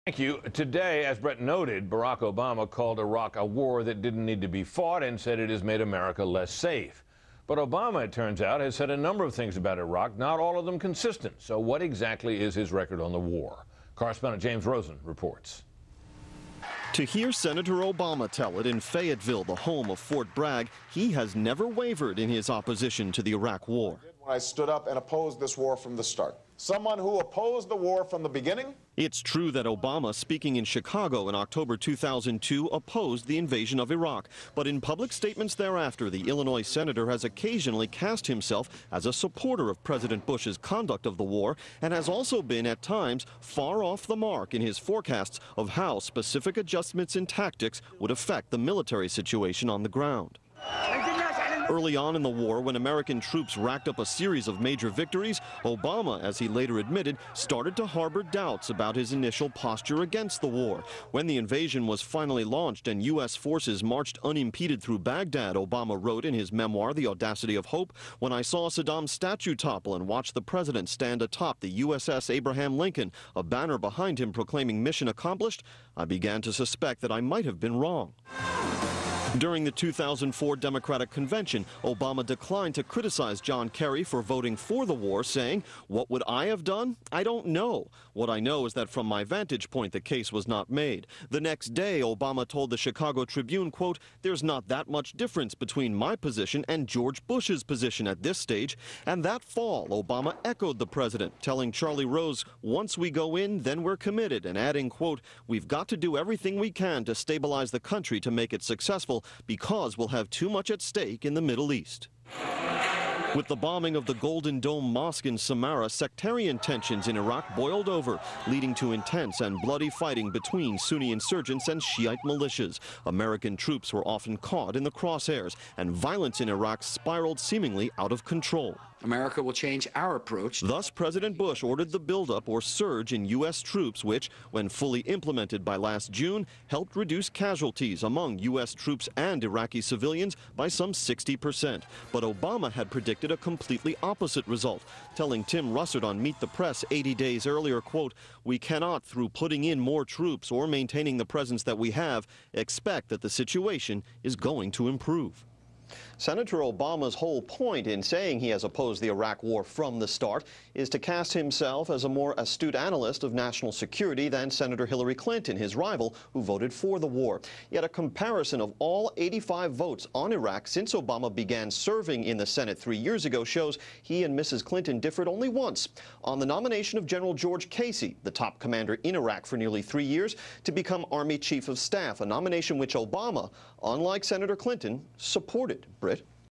Thank you. Today, as Brett noted, Barack Obama called Iraq a war that didn't need to be fought and said it has made America less safe. But Obama, it turns out, has said a number of things about Iraq, not all of them consistent. So what exactly is his record on the war? Correspondent James Rosen reports. To hear Senator Obama tell it in Fayetteville, the home of Fort Bragg, he has never wavered in his opposition to the Iraq war. When I stood up and opposed this war from the start. Someone who opposed the war from the beginning? It's true that Obama, speaking in Chicago in October 2002, opposed the invasion of Iraq. But in public statements thereafter, the Illinois senator has occasionally cast himself as a supporter of President Bush's conduct of the war and has also been, at times, far off the mark in his forecasts of how specific adjustments in tactics would affect the military situation on the ground. Early on in the war, when American troops racked up a series of major victories, Obama, as he later admitted, started to harbor doubts about his initial posture against the war. When the invasion was finally launched and U.S. forces marched unimpeded through Baghdad, Obama wrote in his memoir, The Audacity of Hope, "When I saw Saddam's statue topple and watched the president stand atop the USS Abraham Lincoln, a banner behind him proclaiming mission accomplished, I began to suspect that I might have been wrong." During the 2004 Democratic Convention, Obama declined to criticize John Kerry for voting for the war, saying, "What would I have done? I don't know. What I know is that from my vantage point, the case was not made." The next day, Obama told the Chicago Tribune, quote, "There's not that much difference between my position and George Bush's position at this stage." And that fall, Obama echoed the president, telling Charlie Rose, "Once we go in, then we're committed," and adding, quote, "We've got to do everything we can to stabilize the country to make it successful, because we'll have too much at stake in the Middle East." With the bombing of the Golden Dome Mosque in Samarra, sectarian tensions in Iraq boiled over, leading to intense and bloody fighting between Sunni insurgents and Shiite militias. American troops were often caught in the crosshairs, and violence in Iraq spiraled seemingly out of control. America will change our approach. Thus, President Bush ordered the buildup or surge in U.S. troops, which, when fully implemented by last June, helped reduce casualties among U.S. troops and Iraqi civilians by some 60%. But Obama had predicted a completely opposite result, telling Tim Russert on Meet the Press 80 days earlier, quote, "We cannot, through putting in more troops or maintaining the presence that we have, expect that the situation is going to improve." Senator Obama's whole point in saying he has opposed the Iraq war from the start is to cast himself as a more astute analyst of national security than Senator Hillary Clinton, his rival, who voted for the war. Yet a comparison of all 85 votes on Iraq since Obama began serving in the Senate 3 years ago shows he and Mrs. Clinton differed only once, on the nomination of General George Casey, the top commander in Iraq for nearly 3 years, to become Army Chief of Staff, a nomination which Obama, unlike Senator Clinton, supported. Britt?